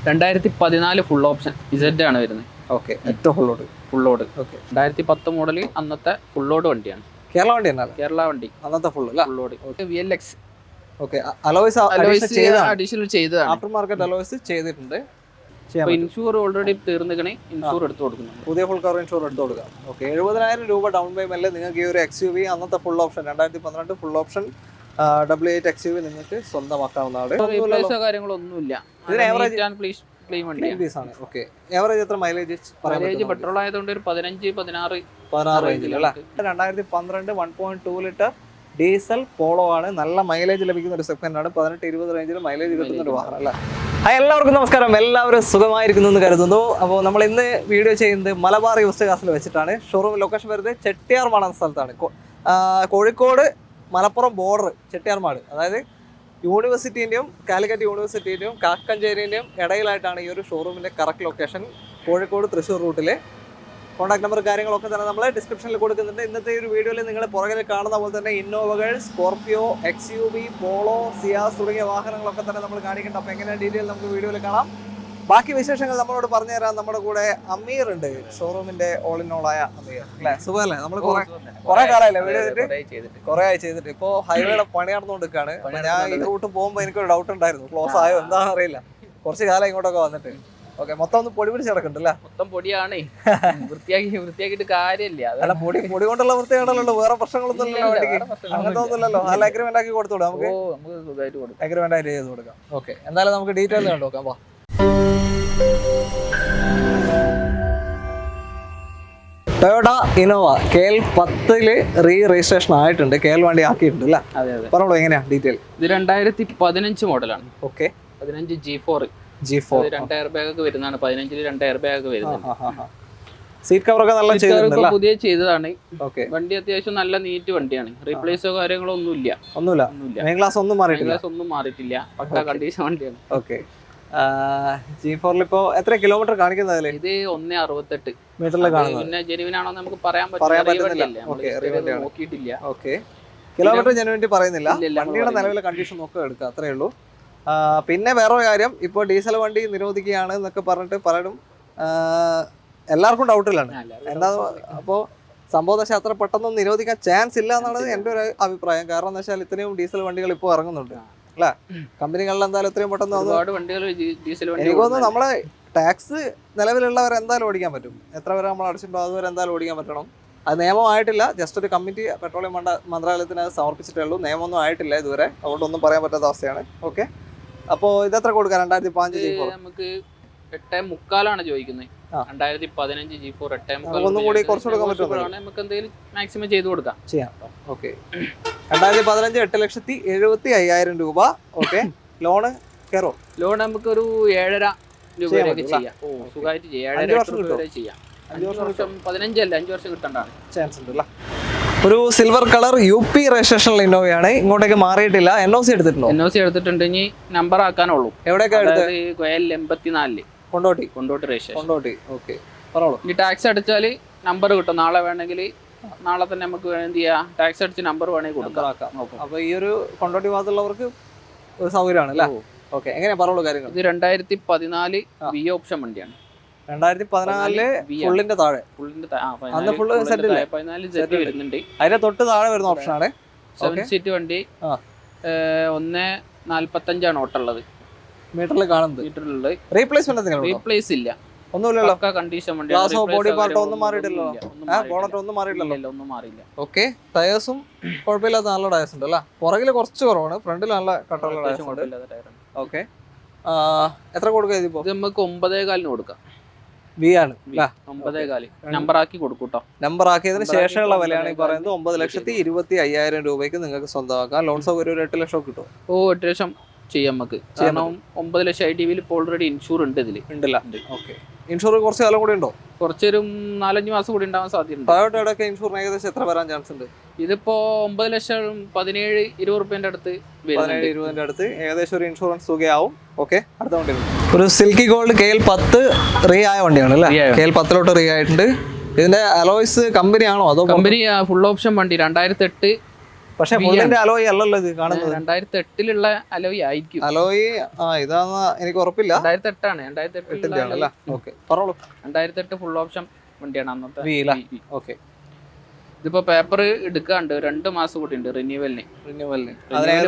2014 full option Z ആണ് വരുന്നത്. Okay, ഏറ്റവും ഫുൾ ലോഡ്. ഓക്കെ, 2010 മോഡൽ അന്നത്തെ ഫുൾ ലോഡ് വണ്ടിയാണ്. കേരള വണ്ടി തന്നെ, കേരള വണ്ടി അന്നത്തെ full load. VLX. Okay, alloys additional ചെയ്തതാണ്. ആഫ്റ്റർ മാർക്കറ്റ് അലോയ്സ് ചെയ്തിട്ടുണ്ട്. ഇൻഷൂർ ഓൾറെഡി തീർന്നിക്കണേ, ഇൻഷൂർ എടുത്ത് കൊടുക്കുന്നുണ്ട്. പുതിയ ഫുൾ കവർ ഇൻഷൂർ എടുത്ത് കൊടുക്കാം. ഓക്കെ, 70,000 രൂപ ഡൗൺ പേയ്മെന്റിൽ നിങ്ങൾക്ക് ഈ ഒരു XUV അന്നത്തെ full option 2012 full option W8 XUV നിങ്ങൾക്ക് സ്വന്തമാക്കാവുന്നതാണ്. കാര്യങ്ങളൊന്നുമില്ല. എവറേജ് എത്ര മൈലേജ്? പെട്രോൾ ആയതുകൊണ്ട് ഒരു 15-16 റേഞ്ചിൽ അല്ലേ. 2012 1.2 ലിറ്റർ ഡീസൽ പോളോ ആണ്. നല്ല മൈലേജ് ലഭിക്കുന്ന ഒരു സെഗ്മെന്റ് ആണ്. 18-20 റേഞ്ചിൽ മൈലേജ് കിട്ടുന്ന ഒരു വാഹനം അല്ലേ. എല്ലാവർക്കും നമസ്കാരം, എല്ലാവരും സുഖമായിരിക്കുന്നു എന്ന് കരുതുന്നു. അപ്പോൾ നമ്മൾ ഇന്ന് വീഡിയോ ചെയ്യുന്നത് മലബാർ യൂസ്ഡ് കാസിൽ വെച്ചിട്ടാണ്. ഷോറൂം ലൊക്കേഷൻ വരുന്നത് ചെട്ടിയാർമാട് എന്ന സ്ഥലത്താണ്. കോഴിക്കോട് മലപ്പുറം ബോർഡർ ചെട്ടിയാർമാട്, അതായത് യൂണിവേഴ്സിറ്റീൻ്റെയും കാലിക്കറ്റ് യൂണിവേഴ്സിറ്റീൻ്റെയും കാക്കഞ്ചേരിൻ്റെയും ഇടയിലായിട്ടാണ് ഈ ഒരു ഷോറൂമിൻ്റെ കറക്റ്റ് ലൊക്കേഷൻ. കോഴിക്കോട് തൃശ്ശൂർ റൂട്ടിൽ. കോൺടാക്ട് നമ്പർ കാര്യങ്ങളൊക്കെ തന്നെ നമ്മൾ ഡിസ്ക്രിപ്ഷനിൽ കൊടുക്കുന്നുണ്ട്. ഇന്നത്തെ ഒരു വീഡിയോയിൽ നിങ്ങൾ പുറകിൽ കാണുന്ന പോലെ തന്നെ ഇന്നോവകൾ, സ്കോർപിയോ, XUV, പോളോ, സിയാസ് തുടങ്ങിയ വാഹനങ്ങളൊക്കെ തന്നെ നമ്മൾ കാണിക്കുന്നുണ്ട്. അപ്പോൾ എങ്ങനെ ഡീറ്റെയിൽ നമുക്ക് വീഡിയോയിൽ കാണാം. ബാക്കി വിശേഷങ്ങൾ നമ്മളോട് പറഞ്ഞു തരാൻ നമ്മുടെ കൂടെ അമീർ ഉണ്ട്, ഷോറൂമിന്റെ ഓൾ ഇൻ ഓൾ ആയ അമീർ അല്ലേ. സുഖമല്ലേ? നമ്മൾ കുറെ കാലമായില്ലേ വീഡിയോ ചെയ്തിട്ട്? കുറെ ആയി ചെയ്തിട്ട്. ഇപ്പോൾ ഹൈവേയുടെ പണി നടന്നുകൊണ്ടിരിക്കുകയാണ്. ഞാൻ ഈ റൂട്ട് പോകുമ്പോൾ എനിക്കൊരു ഡൗട്ട് ഉണ്ടായിരുന്നു, ക്ലോസ് ആയോ എന്താണെന്ന് അറിയില്ല. കുറച്ച് കാലം ഇങ്ങോട്ടൊക്കെ വന്നിട്ട്. ഓക്കെ, മൊത്തം ഒന്ന് പൊടി പിടിച്ച് കിടക്കുന്നുണ്ടല്ലേ? മൊത്തം പൊടിയാണ്, വൃത്തിയാക്കിയിട്ട് കാര്യമില്ല. അല്ല, പൊടി കൊണ്ടുള്ള വൃത്തിയാണല്ലോ, വേറെ പ്രശ്നങ്ങളൊന്നും ഇല്ലല്ലോ വണ്ടിക്ക്. അങ്ങനത്തെ ഒന്നുമില്ലല്ലോ. അല്ല, അഗ്രിമെന്റ് ആക്കി കൊടുത്തോളൂ, നമുക്ക് അഗ്രിമെന്റ് ആയിട്ട് ചെയ്ത് കൊടുക്കാം. ഓക്കെ, എന്തായാലും നമുക്ക് ഡീറ്റെയിൽ കണ്ടു നോക്കാം. വാ. ടൊയോട്ട ഇന്നോവ KL10 രജിസ്ട്രേഷൻ ആയിട്ടുണ്ട്. KL വണ്ടി ആക്കിയിട്ടുണ്ട് അല്ലേ? പറഞ്ഞോളൂ, എങ്ങനെയാ ഡീറ്റെയിൽ? ഇത് 2015 മോഡലാണ്. Okay, 15 G4. 2 എയർ ബാഗ് ഒക്കെ വരുന്നതാണ്. 15-ൽ 2 എയർ ബാഗ് ഒക്കെ വരുന്നുണ്ട്. സീറ്റ് കവർ ഒക്കെ നല്ല ചെയ്തിട്ടുണ്ട്, പുതിയ ചെയ്തതാണ്. ഓക്കെ, വണ്ടി അത്യാവശ്യം നല്ല നീറ്റ് വണ്ടിയാണ്. റീപ്ലേസോ കാര്യങ്ങളോ ഒന്നുമില്ല. മെയിൻ ഗ്ലാസ് ഒന്നും മാറിയിട്ടില്ല. പക്ക കണ്ടീഷൻ വണ്ടിയാണ്. ഓക്കെ, G4 ഇപ്പോ എത്ര കിലോമീറ്റർ കാണിക്കുന്നത്? ഇത് 1.68 മീറ്ററിൽ കാണുന്നത്. പിന്നെ ജെനുവിൻ ആണോ നമുക്ക് പറയാൻ പറ്റില്ല, നോക്കിയിട്ടില്ല. ഓക്കെ, കിലോമീറ്റർ ജെനുവിനിറ്റി പറയുന്നില്ല. വണ്ടിയുടെ നിലവിലെ കണ്ടീഷൻ നോക്കുക, എടുക്കുക, അത്രേ ഉള്ളൂ. പിന്നെ വേറൊരു കാര്യം, ഇപ്പോൾ ഡീസൽ വണ്ടി നിരോധിക്കുകയാണ് എന്നൊക്കെ പറഞ്ഞിട്ട് പലരും എല്ലാവർക്കും ഡൗട്ടിലാണ്. എന്താ അപ്പോൾ സംഭവം പക്ഷേ അത്ര പെട്ടെന്ന് നിരോധിക്കാൻ ചാൻസ് ഇല്ല എന്നാണ് എൻ്റെ ഒരു അഭിപ്രായം. കാരണം എന്താ വെച്ചാൽ ഇത്രയും ഡീസൽ വണ്ടികൾ ഇപ്പോൾ ഇറങ്ങുന്നുണ്ട് അല്ലേ. കമ്പനികളിൽ എന്തായാലും ഇത്രയും പെട്ടെന്ന് എനിക്ക് തോന്നുന്നു നമ്മളെ ടാക്സ് നിലവിലുള്ളവർ എന്തായാലും ഓടിക്കാൻ പറ്റും. എത്ര വരെ നമ്മൾ അടച്ചിട്ടുണ്ടോ അതുവരെ എന്തായാലും ഓടിക്കാൻ പറ്റണം. അത് നിയമമായിട്ടില്ല, ജസ്റ്റ് ഒരു കമ്മിറ്റി പെട്രോളിയം മന്ത്രാലയത്തിന് അത് സമർപ്പിച്ചിട്ടേ ഉള്ളൂ. നിയമമൊന്നും ആയിട്ടില്ല ഇതുവരെ, അതുകൊണ്ടൊന്നും പറയാൻ പറ്റാത്ത അവസ്ഥയാണ്. ഓക്കെ, അപ്പോൾ ഇതെത്ര കൊടുക്കാം? 2015 നമുക്ക് 8.3 ചോദിക്കുന്നത്. 2015 G4 8.3. ഒന്നും കൂടി കുറച്ച് കൊടുക്കാൻ പറ്റുമോ? നമുക്ക് എന്തെങ്കിലും മാക്സിമം ചെയ്ത് കൊടുക്കാം, ചെയ്യാം. ഓക്കെ, 2015 8,70,500 രൂപ. Okay, loan കയറോ? ലോൺ നമുക്കൊരു 7.5 രൂപ വരെയൊക്കെ ചെയ്യാം. സുഖമായിട്ട് ചെയ്യാം. 7.5 ലക്ഷം വരെ ചെയ്യാം. 5 വർഷം 15 അല്ല, 5 വർഷം കിട്ടണ്ടാണ് ചാൻസ് ഉണ്ടല്ലോ. ഒരു സിൽവർ കളർ UP രജിസ്ട്രേഷനിൽ ഇന്നോവയാണ്. ഇങ്ങോട്ടേക്ക് മാറിയിട്ടില്ല. NOC എടുത്തിട്ടുണ്ടോ? NOC എടുത്തിട്ടുണ്ട്. ഇനി നമ്പർ ആക്കാനുള്ളൂ. എവിടെയൊക്കെ എടുത്തത്? കോയൽ 84 കൊണ്ടോട്ടി രജിസ്ട്രേഷൻ. ഓക്കെ, പറഞ്ഞോളൂ. ഇനി ടാക്സ് അടിച്ചാൽ നമ്പർ കിട്ടും. നാളെ വേണമെങ്കിൽ നാളെ തന്നെ നമുക്ക് എന്ത് ചെയ്യാം, ടാക്സ് അടിച്ച് നമ്പർ വേണമെങ്കിൽ കൊടുക്കാം. അപ്പോൾ ഈ ഒരു കൊണ്ടോട്ടി ഭാഗത്തുള്ളവർക്ക് ഒരു സൗകര്യമാണ് അല്ലേ? ഓക്കെ, എങ്ങനെയാ പറയുള്ളൂ കാര്യങ്ങൾ? ഇത് 2014 V ഓപ്ഷൻ വണ്ടിയാണ്. 2014 ഫുള്ളിന്റെ താഴെ. അന്ന് ഫുള്ള് സെറ്റ് വരുന്നുണ്ട്. അതിന്റെ തൊട്ട് താഴെ വരുന്ന ഓപ്ഷനാണ്. 7 സീറ്റ് വണ്ടി. 1.45 ഓട്ടുള്ളത് മീറ്ററിൽ കാണുന്നത്. റീപ്ലേസ് ഇല്ല, ഒന്നുമില്ലല്ലോ. കണ്ടീഷൻ വണ്ടി. ബോഡി പാർട്ട് ഒന്നും മാറിയിട്ടില്ലല്ലോ, ബോണറ്റ് ഒന്നും മാറിയിട്ടില്ല. ഓക്കെ, ടയേഴ്സും കുഴപ്പമില്ലാത്ത നല്ല ടയേഴ്സ് ഉണ്ട് അല്ലേ. പുറകിൽ കുറച്ച് കുറവാണ്, ഫ്രണ്ടിൽ നല്ല കട്ടുള്ള ടയേഴ്സ് ഉണ്ട്. ഓക്കെ, എത്ര കൊടുക്കുക? ഇതിപ്പോ നമുക്ക് 9.4 കൊടുക്കാം. V ആണ്, 9.4 നമ്പർ ആക്കി കൊടുക്കൂട്ടോ. നമ്പർ ആക്കിയതിന് ശേഷമുള്ള വിലയാണ് ഈ പറയുന്നത്. 9,25,500 രൂപയ്ക്ക് നിങ്ങൾക്ക് സ്വന്തമാക്കാം. ലോൺ സൗകര്യം ഒരു 8 ലക്ഷം കിട്ടും. 8 ലക്ഷം ചെയ്യാം നമുക്ക്. കാരണം 9 ലക്ഷം ITV ഇപ്പോൾ ഓൾറെഡി ഇൻഷൂർ ഉണ്ട് ഇതിൽ. ഉണ്ടല്ല? ഓക്കെ, ഇൻഷൂർ കുറച്ച് കാലം കൂടി ഉണ്ടോ? കുറച്ചൊരു 4-5 മാസം കൂടി ഉണ്ടാവാൻ സാധ്യതയുണ്ട്. ടൊയോട്ടയുടെ ഇൻഷൂറിന് ഏകദേശം എത്ര വരാൻ ചാൻസ് ഉണ്ട്? ഇതിപ്പോ 9 ലക്ഷം 17-20 റുപ്യന്റെ അടുത്ത്, 17-20 അടുത്ത് ഏകദേശം ഒരു ഇൻഷുറൻസ് തുകയാവും. ഓക്കെ, അടുത്ത വണ്ടി ഒരു സിൽക്കി ഗോൾഡ് KL10 റീ ആയ വണ്ടിയാണ് അല്ലേ? KL10 റീ ആയിട്ടുണ്ട്. ഇതിന്റെ അലോയ്സ് കമ്പനി ആണോ അതോ? കമ്പനി ഫുൾ ഓപ്ഷൻ വണ്ടി. 2008 പക്ഷെ ഫുള്ളിന്റെ അലോയ് അല്ലല്ലോ ഇത് കാണുന്നത്. 2008 അലോയ് ആയിരിക്കും. അലോയ് ഇതാന്ന് എനിക്ക് ഉറപ്പില്ല. 2008 2008 ഫുൾ ഓപ്ഷൻ വണ്ടിയാണ് അന്നത്തെ. ഇതിപ്പോ പേപ്പർ എടുക്കാണ്ട് 2 മാസം കൂടി ഉണ്ട് റിന്യൂവലിന്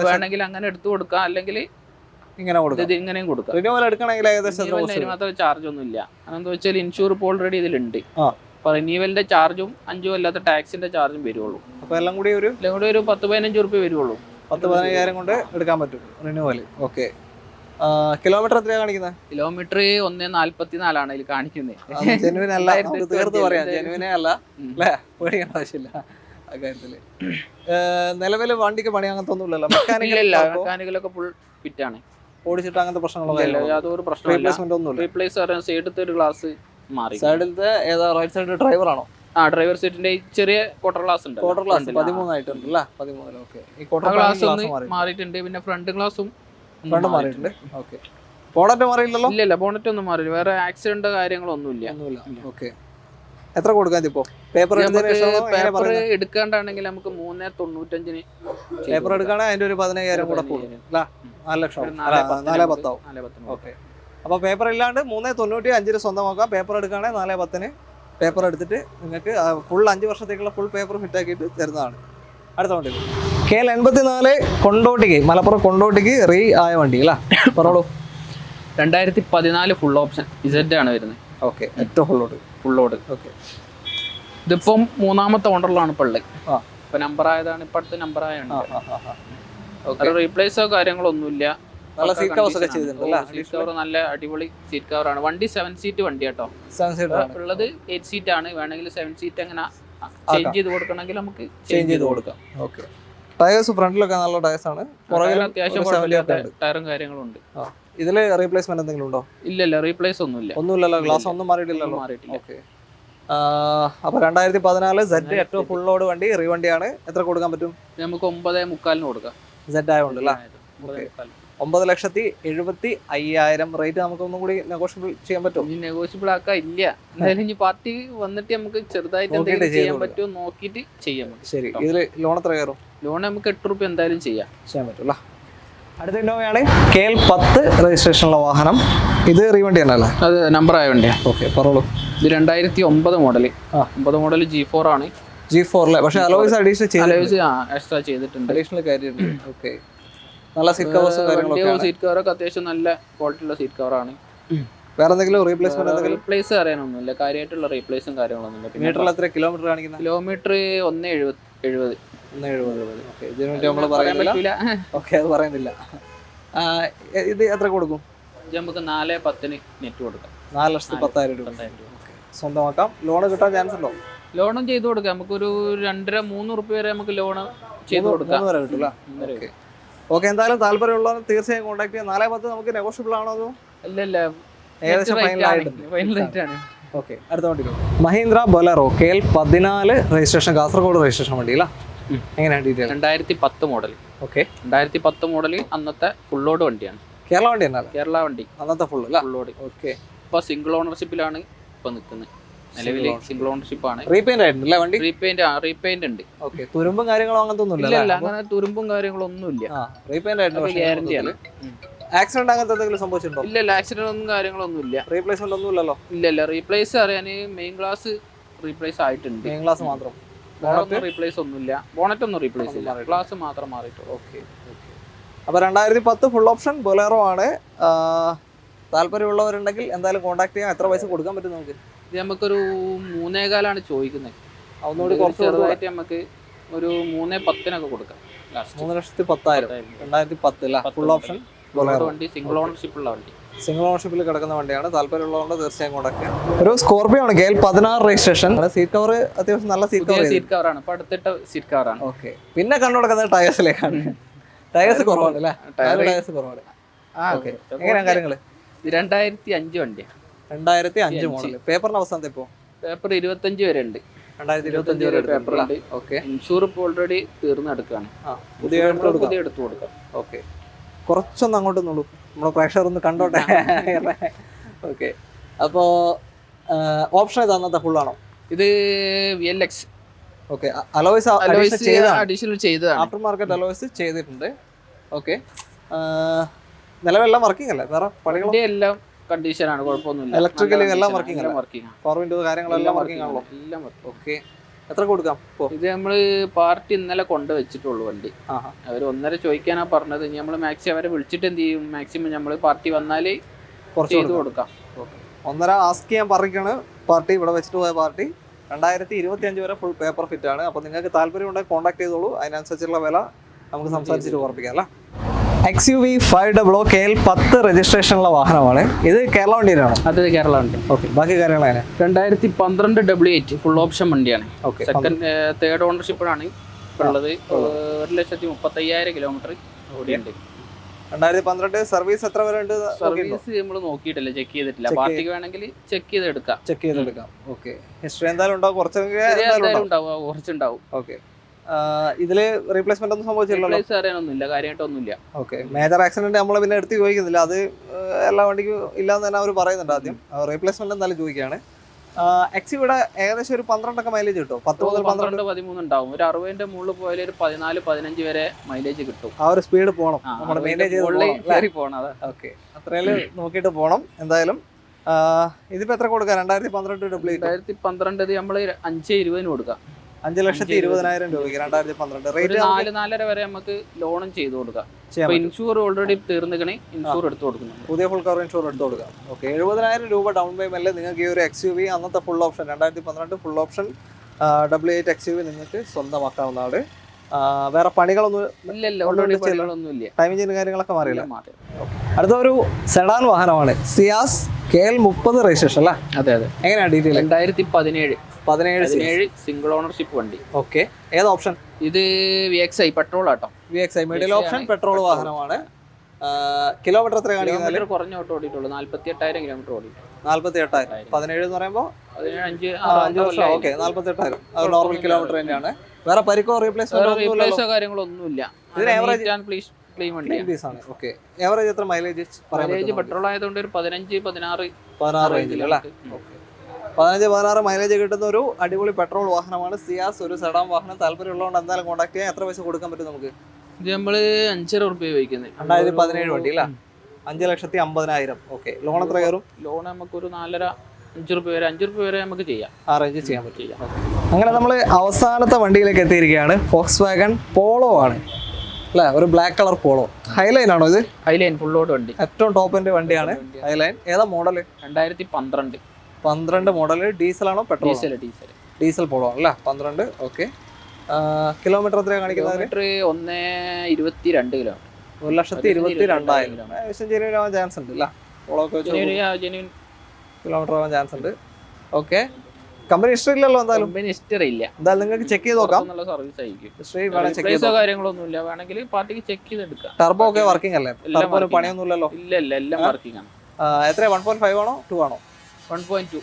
വേണമെങ്കിൽ അങ്ങനെ എടുത്തു കൊടുക്കാം, അല്ലെങ്കിൽ ഇങ്ങനെയും കൊടുക്കാം. റിന്യൂവൽ എടുക്കണമെങ്കിൽ മാത്രം ചാർജ് ഒന്നും ഇല്ല. അതെന്താ വെച്ചാൽ ഇൻഷൂർ ഇപ്പോൾ ഓൾറെഡി ഇതിലുണ്ട്. അപ്പൊ റിന്യൂവലിന്റെ ചാർജും 5 അല്ലാത്ത ടാക്സിന്റെ ചാർജും വരുള്ളൂ. അപ്പൊ എല്ലാം കൂടി ഒരു 10-15 റുപ്യ വരുള്ളൂ. 10-15,000 കൊണ്ട് എടുക്കാൻ പറ്റും റിന്യൂവൽ. ഓക്കെ. കിലോമീറ്റർ എത്രയാ കാണിക്കുന്നത്? കിലോമീറ്റർ 1.44 ഇതിൽ കാണിക്കുന്നത്. തീർത്ത് പറയാം, ജെനുവിനെ അല്ല അല്ലേ, പേടിക്കേണ്ട ആവശ്യമില്ല ആ കാര്യത്തില്. നിലവില് വണ്ടിക്ക് പണി അങ്ങനത്തെ ഒന്നുമില്ലല്ലോ? മെക്കാനിക്കലൊക്കെ ഫുൾ ഫിറ്റ് ആണ്. ഓടിച്ചിട്ട് അങ്ങനത്തെ പ്രശ്നങ്ങളോ യാതൊരു പ്രശ്നമില്ല. റീപ്ലേസ് സൈഡത്തെ ഒരു ഗ്ലാസ് മാറി. സൈഡിലത്തെ ഏതാ? റൈറ്റ് സൈഡ് ഡ്രൈവർ ആണോ? ഡ്രൈവർ സീറ്റിന്റെ ചെറിയ ക്വാർട്ടർ ഗ്ലാസ് ഉണ്ട്. ക്വാർട്ടർ ഗ്ലാസ് 13 ആയിട്ടുണ്ട് അല്ലേ? 13. ഓക്കെ. ഈ ക്വാർട്ടർ ഗ്ലാസ് ഒന്ന് മാറിയിട്ടുണ്ട്. പിന്നെ ഫ്രണ്ട് ഗ്ലാസും മാറിയിട്ടുണ്ട്. ഓക്കെ. ബോണറ്റ് മാറിയില്ലല്ലോ? ഇല്ല, ബോണറ്റ് ഒന്നും മാറിയില്ല. വേറെ ആക്സിഡന്റ് കാര്യങ്ങളൊന്നുമില്ല. ഓക്കെ. എത്ര കൊടുക്കാൻ ഇപ്പോ? പേപ്പർ എടുക്കാണ്ടാണെങ്കിൽ നമുക്ക് 3.95 പേപ്പർ എടുക്കുകയാണെങ്കിൽ അതിന്റെ ഒരു 15,000 കൂടെ കൂടും. 4 ലക്ഷം 4.10 ആവും. ഓക്കെ. അപ്പൊ പേപ്പർ ഇല്ലാണ്ട് 3.95 സ്വന്തമാക്കാം. പേപ്പർ എടുക്കുകയാണെങ്കിൽ 4.10 പേപ്പർ എടുത്തിട്ട് നിങ്ങൾക്ക് ഫുൾ 5 വർഷത്തേക്കുള്ള ഫുൾ പേപ്പർ ഫിറ്റ് ആക്കിയിട്ട് തരുന്നതാണ്. അടുത്ത വണ്ടി KL 84 കൊണ്ടോട്ടിക്ക്, മലപ്പുറം കൊണ്ടോട്ടിക്ക് റീ ആയ വണ്ടി അല്ലേ? പറഞ്ഞോളൂ. 2014 ഫുൾ ഓപ്ഷൻ ഇസഡ് ആണ് വരുന്നത്. ഓക്കെ. ഏറ്റവും ഫുൾ ലോഡ്. ഓക്കെ. ഇതിപ്പം 3ാമത്തെ ഓണറിലാണ് ഇപ്പോൾ ഉള്ളത്. ഇപ്പൊ നമ്പർ ആയതാണ്, ഇപ്പൊ അടുത്ത നമ്പർ ആയാണ്. റീപ്ലേസോ കാര്യങ്ങളൊന്നുമില്ല. നല്ല സീറ്റ് കവർ ഒക്കെ ചെയ്തിട്ടുണ്ട്. സീറ്റ് കവർ നല്ല അടിപൊളി സീറ്റ് കവർ ആണ്. വണ്ടി 7 സീറ്റ് വണ്ടി കേട്ടോ. ഉള്ളത് 8 സീറ്റ് ആണ്. വേണമെങ്കിൽ 7 സീറ്റ് അങ്ങനെ ചേഞ്ച് ചെയ്ത് കൊടുക്കണമെങ്കിൽ നമുക്ക് ചേഞ്ച് ചെയ്ത് കൊടുക്കാം. ഓക്കെ. ടയേഴ്സ് ഫ്രണ്ടിലൊക്കെ നല്ല ടയേഴ്സ് ആണ്. അത്യാവശ്യം ടയറും കാര്യങ്ങളും ഉണ്ട്. ഇതില് റീപ്ലേസ്മെന്റ് എന്തെങ്കിലും ഉണ്ടോ? ഇല്ല, റീപ്ലേസ് ഒന്നുമില്ലല്ലോ. ഗ്ലാസ് ഒന്നും മാറിയിട്ടില്ലല്ലോ? ഓക്കെ. അപ്പൊ 2014 Z ഏറ്റവും ഫുൾ ലോഡ് വണ്ടി, റീ വണ്ടിയാണ്. എത്ര കൊടുക്കാൻ പറ്റും? നമുക്ക് 9.25 കൊടുക്കാം. Z ആയതുകൊണ്ട് അല്ലേ? 9,70,75,000 റേറ്റ്. നമുക്ക് ഒന്നും കൂടി നെഗോഷ്യബിൾ ചെയ്യാൻ പറ്റും? നെഗോഷ്യബിൾ ആക്കാൻ ഇല്ല. എന്തായാലും ഇനി പാർട്ടി വന്നിട്ട് നമുക്ക് ചെറുതായിട്ട് എന്തെങ്കിലും ചെയ്യാൻ പറ്റുമോ നോക്കിയിട്ട് ചെയ്യാം. ശരി. ഇതില് ലോൺ എത്ര കയറും? ലോൺ നമുക്ക് 8 റുപ്യ എന്തായാലും ചെയ്യാൻ പറ്റുമല്ലോ. അടുത്ത ഇന്നോവയാണ് KL 10 രജിസ്ട്രേഷനുള്ള വാഹനം. ഇത് റീവണ്ടി തന്നെയല്ലേ? അത് നമ്പർ ആയ വണ്ടിയാ. ഓക്കെ, പറഞ്ഞോളൂ. ഇത് 2009 മോഡൽ. 9 മോഡൽ G4 ആണ്. G4 പക്ഷേ അലോയ്സ് എക്സ്ട്രാ ചെയ്തിട്ടുണ്ട്. അഡീഷണൽ കാര്യമുണ്ട്. ഓക്കെ. നല്ല സീറ്റ് കവേഴ്സും കാര്യങ്ങളൊക്കെ. സീറ്റ് കവറൊക്കെ അത്യാവശ്യം നല്ല ക്വാളിറ്റി ഉള്ള സീറ്റ് കവർ ആണ്. വേറെ എന്തെങ്കിലും റീപ്ലേസ്മെന്റ്? റീപ്ലേസ് അറിയാനൊന്നുമില്ല, കാര്യമായിട്ടുള്ള റീപ്ലേസും കാര്യങ്ങളൊന്നുമില്ല. മീറ്ററിൽ എത്ര കിലോമീറ്റർ കാണിക്കുന്നത്? കിലോമീറ്റർ 1.70. ഓക്കെ. ഇതിനു വേണ്ടി നമ്മൾ പറയുന്നില്ല. ഓക്കെ, അത് പറയുന്നില്ല. ഇത് എത്ര കൊടുക്കും? ഇത് നമുക്ക് 4.10 നെറ്റ് കൊടുക്കാം. 4,10,000 രൂപ. സ്വന്തമാക്കാം. ലോൺ കിട്ടാൻ ചാൻസ് ഉണ്ടോ? ലോണും ചെയ്ത് കൊടുക്കാം. നമുക്കൊരു 2.5-3 റുപ്യ വരെ നമുക്ക് ലോൺ ചെയ്ത് കൊടുക്കാം. ഓക്കെ. എന്തായാലും താല്പര്യമുള്ളവർ തീർച്ചയായും കോൺടാക്ട് ചെയ്യാം. 4.10 നമുക്ക് നെഗോഷ്യബിൾ ആണോ? അതോ ഇല്ല, ഏകദേശം ഫൈനൽ ആണ്. ഓക്കെ. അടുത്ത വണ്ടി Mahindra Bolero KL 14 registration, Kasaragod registration വണ്ടി അല്ല? എങ്ങനെയാണ് ഡീറ്റെയിൽ? 2010 മോഡൽ. ഓക്കെ. 2010 മോഡൽ അന്നത്തെ ഫുൾ ലോഡ് വണ്ടിയാണ്. കേരള വണ്ടി തന്നെ? കേരള വണ്ടി അന്നത്തെ ഫുൾ ലോഡ്. ഓക്കെ. ഇപ്പൊ സിംഗിൾ ഓണർഷിപ്പിലാണ് ഇപ്പൊ നിൽക്കുന്നത്. നിലവിൽ സിംഗിൾ ഓണർഷിപ്പ് ആണ്. റീപെയിന്റ് ആയിട്ടില്ല വണ്ടി? റീപെയിന്റ് ഉണ്ട്. ഓക്കെ. തുരുമ്പും കാര്യങ്ങളും അങ്ങനത്തെ ഒന്നും ഇല്ല, അങ്ങനെ തുരുമ്പും കാര്യങ്ങളൊന്നും ഇല്ല. റീപെയിന്റ് ആയിട്ട് ഗ്യാരണ്ടി ആണ്. ആക്സിഡന്റ് അങ്ങനത്തെ എന്തെങ്കിലും സംഭവിച്ചിട്ടുണ്ടോ? ഇല്ല, ആക്സിഡന്റ് ഒന്നും കാര്യങ്ങളൊന്നും ഇല്ല. റീപ്ലേസ്മെന്റ് ഒന്നും ഇല്ലല്ലോ? ഇല്ല, റീപ്ലേസ് അറിയാൻ മെയിൻ ഗ്ലാസ് റീപ്ലേസ് ആയിട്ടുണ്ട്. മെയിൻ ഗ്ലാസ് മാത്രം? റീപ്ലേസ് ഒന്നുമില്ല. ബോണറ്റ് ഒന്നും റീപ്ലേസ് ഇല്ല, ഗ്ലാസ് മാത്രം മാറിയിട്ടുള്ളൂ. ഓക്കെ. അപ്പോൾ 2010 ഫുൾ ഓപ്ഷൻ ബൊലേറോ ആണ്. താല്പര്യമുള്ളവരുണ്ടെങ്കിൽ എന്തായാലും കോൺടാക്ട് ചെയ്യാം. എത്ര പൈസ കൊടുക്കാൻ പറ്റും നമുക്ക്? ഇത് നമുക്കൊരു 3.25 ചോദിക്കുന്നത്. ഒന്നുകൂടി കുറച്ച് ചെറുതായിട്ട് നമുക്ക് ഒരു 3.10 കൊടുക്കാം. 3,10,000. 2010 ഫുൾ ഓപ്ഷൻ ബൊലേറോ വണ്ടി. സിംഗിൾ ഓണർഷിപ്പ് ഉള്ള വണ്ടി. സിംഗിൾ ഓണർഷിപ്പിൽ കിടക്കുന്ന വണ്ടിയാണ്. താല്പര്യമുള്ളതുകൊണ്ട് തീർച്ചയായും കോൺടാക്ട് ചെയ്യാം. ഒരു സ്കോർപിയോ ആണ് KL 16 രജിസ്ട്രേഷൻ. സീറ്റ് കവർ അത്യാവശ്യം നല്ല സീറ്റ് കവർ ആണ്. ഇപ്പൊ അടുത്തിട്ട സീറ്റ് കവർ ആണ്. ഓക്കെ. പിന്നെ കണ്ടു കൊടുക്കുന്നത് ടയേഴ്സിലേക്കാണ്. ടയേഴ്സ് കുറവാണ് അല്ലേ? ടയേഴ്സ് കുറവാണ്. എങ്ങനെയാണ് കാര്യങ്ങൾ? 2005 വണ്ടിയാണ്. 2005 മോഡൽ. പേപ്പറിന്റെ അവസാനത്തെ ഇപ്പോ? പേപ്പർ 25 വരെ ഉണ്ട്. 2025 വരെ പേപ്പർ ഉണ്ട്. ഓക്കെ. ഇൻഷൂർ ഇപ്പോൾ ഓൾറെഡി തീർന്നെടുക്കാണ്. പുതിയ എടുത്തു കൊടുക്കാം. ഓക്കെ. കുറച്ചൊന്ന് അങ്ങോട്ട് നോളൂ, നമ്മുടെ പ്രേക്ഷകർ ഒന്ന് കണ്ടോട്ടെ. ഓക്കെ. അപ്പോൾ ഓപ്ഷൻ ഇത് അന്നത്തെ ഫുള്ളാണോ? ഇത് VLX. ഓക്കെ. അലോയ്സ് അഡീഷണൽ ചെയ്തതാണ്. ആഫ്റ്റർ മാർക്കറ്റ് അലോയ്സ് ചെയ്തിട്ടുണ്ട്. ഓക്കെ. നിലവെല്ലാം വർക്കിംഗ് അല്ലേ? വേറെ പണികൾ എല്ലാം കണ്ടീഷനാണ്, കുഴപ്പമൊന്നുമില്ല. ഇലക്ട്രിക്കലി എല്ലാം വർക്കിംഗ് എല്ലാം അല്ലേ? വർക്കിംഗ് ആണ്. പവർ വിൻഡോ കാര്യങ്ങളെല്ലാം വർക്കിംഗ് ആണല്ലോ? എല്ലാം വർക്കിംഗ്. ഓക്കെ. എത്ര കൊടുക്കാം ഇപ്പോൾ? ഇത് നമ്മള് പാർട്ടി ഇന്നലെ കൊണ്ടുവച്ചിട്ടുള്ളൂ വണ്ടി. അവർ 1.5 ചോദിക്കാനാ പറഞ്ഞത്. ഇനി നമ്മൾ മാക്സിമം അവരെ വിളിച്ചിട്ട് എന്ത് ചെയ്യും, മാക്സിമം നമ്മൾ പാർട്ടി വന്നാല് കുറച്ച് ചെയ്ത് കൊടുക്കാം. 1.5 ആസ്ക് ചെയ്യാൻ പറഞ്ഞാണ് പാർട്ടി, ഇവിടെ വെച്ചിട്ട് പോയ പാർട്ടി. 2025 വരെ ഫുൾ പേപ്പർ ഫിറ്റ് ആണ്. അപ്പോൾ നിങ്ങൾക്ക് താല്പര്യം ഉണ്ടെങ്കിൽ കോൺടാക്ട് ചെയ്തോളൂ. അതിനനുസരിച്ചുള്ള വില നമുക്ക് സംസാരിച്ചിട്ട് ഉറപ്പിക്കാം അല്ലേ? XUV 500 KL 10 രജിസ്ട്രേഷനുള്ള വാഹനമാണ്. ഇത് കേരള വണ്ടിയിലാണോ? അതെ, കേരള വണ്ടി. ഓക്കെ. ബാക്കി കാര്യങ്ങളാണ് 2012 W8 ഫുൾ ഓപ്ഷൻ വണ്ടിയാണ്. ഓക്കെ. തേർഡ് ഓണർഷിപ്പാണ് ഉള്ളത്. 1,35,000 കിലോമീറ്റർ ഓടിയുണ്ട്. 2012 സർവീസ് എത്ര വരെ ഉണ്ട്? സർവീസ് നമ്മൾ നോക്കിയിട്ടില്ല, ചെക്ക് ചെയ്തിട്ടില്ല. പാർട്ടിക്ക് വേണമെങ്കിൽ ചെക്ക് ചെയ്തെടുക്കാം. ഓക്കെ. ഹിസ്റ്ററി എന്തായാലും ഉണ്ടാവും, കുറച്ചുണ്ടാവും. ഓക്കെ. ഇതില് റീപ്ലേസ്മെന്റ് ഒന്നും സംഭവിച്ചില്ല, കാര്യമായിട്ടൊന്നുമില്ല. ഓക്കെ. മേജർ ആക്സിഡന്റ് നമ്മൾ പിന്നെ എടുത്ത് ചോദിക്കുന്നില്ല, അത് എല്ലാ വണ്ടിക്കും ഇല്ലാന്ന് തന്നെ അവർ പറയുന്നുണ്ട്. ആദ്യം റീപ്ലേസ്മെന്റ് എന്തായാലും ചോദിക്കുകയാണ്. ഇവിടെ ഏകദേശം ഒരു 12 മൈലേജ് കിട്ടും. 10 മുതൽ 13 ഉണ്ടാവും. ഒരു 60ന്റെ മുകളിൽ പോയാൽ ഒരു 14-15 വരെ മൈലേജ് കിട്ടും. ആ ഒരു സ്പീഡ് പോകണം, നമ്മുടെ മെയിൻറ്റെയിൻ ചെയ്ത് പോകണം. ഓക്കെ. അത്രയും നോക്കിയിട്ട് പോകണം എന്തായാലും. ഇതിപ്പോ എത്ര കൊടുക്കാം? 2012 2012 നമ്മള് 5,20 കൊടുക്കാം. 5,20,000 രൂപയ്ക്ക് 2012 റേറ്റ് 4-4.5 വരെ നമുക്ക് ലോണും ചെയ്ത് കൊടുക്കാം. ഇൻഷൂർ ഓൾറെഡി തീർന്നിക്കണേ, ഇൻഷൂർ എടുത്ത് കൊടുക്കുന്നു. പുതിയ ഫുൾ കവർ ഇൻഷൂർ എടുത്ത് കൊടുക്കാം. ഓക്കെ. 70,000 രൂപ ഡൗൺ പേയ്മെന്റിൽ നിങ്ങൾക്ക് ഈ ഒരു XUV അന്നത്തെ full option 2012 full option W8 XUV നിങ്ങൾക്ക് സ്വന്തമാക്കാവുന്നതാണ്. വേറെ പണികളൊന്നും ഇല്ല. ടൈമിംഗ് കാര്യങ്ങളൊക്കെ മാറിയില്ല. അടുത്ത ഒരു സെഡാൻ വാഹനമാണ്. CIAZ KL 30 രജിസ്ട്രേഷൻ അല്ലേ? അതെ. എങ്ങനെയാണ് ഡീറ്റെയിൽ? 2017 സിംഗിൾ ഓണർഷിപ്പ് വണ്ടി. ഓക്കെ. ഏത് ഓപ്ഷൻ? ഇത് VXI പെട്രോൾ ആട്ടോ. VXI മിഡിൽ ഓപ്ഷൻ പെട്രോൾ വാഹനമാണ്. കിലോമീറ്റർ എത്ര കാണിക്കുന്നത്? കുറഞ്ഞ ഓട്ടോ ഓടിയിട്ടുള്ളൂ. 48,000 കിലോമീറ്റർ ഓടി. 48,000. 17 എന്ന് പറയുമ്പോൾ 5 വർഷം. ഓക്കെ. 48,000 നോർമൽ കിലോമീറ്റർ തന്നെയാണ്. വേറെ പരിക്കോ റീപ്ലേസ്മെന്റോ കാര്യങ്ങളൊന്നും ഓക്കെ. ഏവറേജ് എത്ര മൈലേജ്? പെട്രോൾ ആയതുകൊണ്ട് ഒരു 15-16 റേഞ്ചിൽ അല്ലേ? 15-16 മൈലേജ് കിട്ടുന്ന ഒരു അടിപൊളി പെട്രോൾ വാഹനമാണ് CIAZ. ഒരു സെഡാൻ വാഹനം താല്പര്യമുള്ളതുകൊണ്ട് എന്തായാലും കോൺടാക്ട് ചെയ്യാം. എത്ര പൈസ കൊടുക്കാൻ പറ്റും നമുക്ക്? ഇത് നമ്മള് 5,00,000 രൂപ വയ്ക്കുന്നത്. 2017 വണ്ടി അല്ലേ? 5,50,000. ഓക്കെ. ലോൺ എത്ര കയറും? ലോൺ നമുക്ക് ഒരു 4.5 രൂപ വരെ നമുക്ക് ചെയ്യാം. ആ റേഞ്ച് ചെയ്യാൻ പറ്റില്ല. അങ്ങനെ നമ്മൾ അവസാനത്തെ വണ്ടിയിലേക്ക് എത്തിയിരിക്കുകയാണ്. WAGEN പോളോ ആണ് അല്ലേ? ഒരു ബ്ലാക്ക് കളർ പോളോ. ഹൈലൈൻ ആണോ ഇത്? ഹൈലൈൻ ഫുൾ ലോഡ് വണ്ടി, ഏറ്റവും ടോപ്പിന്റെ വണ്ടിയാണ് ഹൈലൈൻ. ഏതാ മോഡൽ? 2012 മോഡൽ. ഡീസൽ ആണോ പെട്രോൾ? ഡീസൽ പോളോ അല്ലേ? 12. ഓക്കെ. കിലോമീറ്റർ എത്രയാണ് കാണിക്കുന്നത്? 1,22 കിലോമീറ്റർ. 1,22,000. ഏകദേശം ജെന്യൂൻ ആവാൻ ചാൻസ് ഉണ്ട് അല്ലേ? പോളോ കിലോമീറ്റർ ആവാൻ ചാൻസ് ഉണ്ട്. ഓക്കെ. കമ്പനി ഹിസ്റ്ററി ഇല്ലല്ലോ? എന്തായാലും ഹിസ്റ്ററി ഇല്ല. എന്തായാലും നിങ്ങൾക്ക് ചെക്ക് ചെയ്ത് നോക്കാം. കാര്യങ്ങളൊന്നുമില്ല, വേണമെങ്കിൽ പാർട്ടിക്ക് ചെക്ക് ചെയ്തെടുക്കാം. ടർബോ ഒക്കെ വർക്കിംഗ് അല്ലേ? ടർബോന് പണിയൊന്നും ഇല്ലല്ലോ? ഇല്ല, എല്ലാം വർക്കിംഗ് ആണ്. എത്ര? 1.5 ആണോ 2 ആണോ? 1.2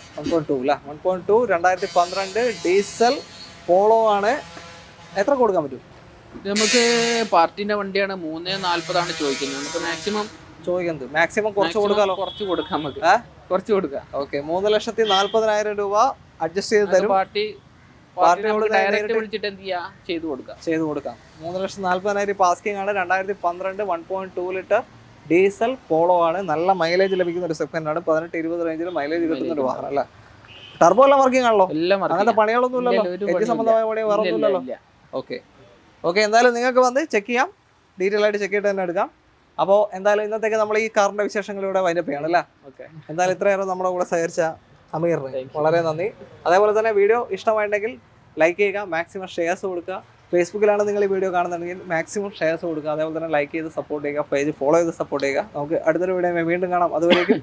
അല്ലേ? 1.2 2012 ഡീസൽ പോളോ ആണ്. എത്ര കൊടുക്കാൻ പറ്റും? നമുക്ക് പാർട്ടിന്റെ വണ്ടിയാണ്. 3.40 ചോദിക്കുന്നത്. നമുക്ക് മാക്സിമം കുറച്ച് കൊടുക്കാമല്ലോ? കുറച്ച് കൊടുക്കാം, നമുക്ക് കുറച്ച് കൊടുക്കാം. ഓക്കെ. 3,40,000 രൂപ അഡ്ജസ്റ്റ് ചെയ്ത് തരും. പാർട്ടിയോട് ഡയറക്റ്റ് വിളിച്ചിട്ട് എന്ത് ചെയ്യാ ചെയ്തു കൊടുക്കാം. 3,40,000 പാസ്കിംഗ് ആണ്. 2012 1.2 ലിറ്റർ ഡീസൽ പോളോ ആണ്. നല്ല മൈലേജ് ലഭിക്കുന്ന ഒരു സെഗ്മെന്റ് ആണ്. 18-20 റേഞ്ചിൽ മൈലേജ് കിട്ടുന്ന ഒരു വാഹനം അല്ലേ? ടർബോ എല്ലാം വർക്കിംഗ് ആണല്ലോ? അങ്ങനത്തെ പണികളൊന്നും ഇല്ലല്ലോ? എഞ്ചിൻ സംബന്ധമായ പണി വേറെ ഒന്നും ഇല്ലല്ലോ? ഓക്കെ. എന്തായാലും നിങ്ങൾക്ക് വന്ന് ചെക്ക് ചെയ്യാം. ഡീറ്റെയിൽ ആയിട്ട് ചെക്ക് ചെയ്തിട്ട് തന്നെ എടുക്കാം. അപ്പോൾ എന്തായാലും ഇന്നത്തേക്ക് നമ്മൾ ഈ കാറിന്റെ വിശേഷങ്ങളിലൂടെ വൈൻഡപ്പ് ചെയ്യണം അല്ലേ? എന്തായാലും ഇത്രയേറെ നമ്മുടെ കൂടെ സഹകരിച്ച അമീറിന് വളരെ നന്ദി. അതേപോലെ തന്നെ വീഡിയോ ഇഷ്ടമായിട്ടുണ്ടെങ്കിൽ ലൈക്ക് ചെയ്യുക, മാക്സിമം ഷെയർസ് കൊടുക്കുക. ഫേസ്ബുക്കിലാണ് നിങ്ങൾ ഈ വീഡിയോ കാണുന്നുണ്ടെങ്കിൽ മാക്സിമം ഷെയർസ് കൊടുക്കുക. അതേപോലെ തന്നെ ലൈക്ക് ചെയ്ത് സപ്പോർട്ട് ചെയ്യുക, പേജ് ഫോളോ ചെയ്ത് സപ്പോർട്ട് ചെയ്യുക. നമുക്ക് അടുത്തൊരു വീഡിയോ വീണ്ടും കാണാം. അതുവരേക്കും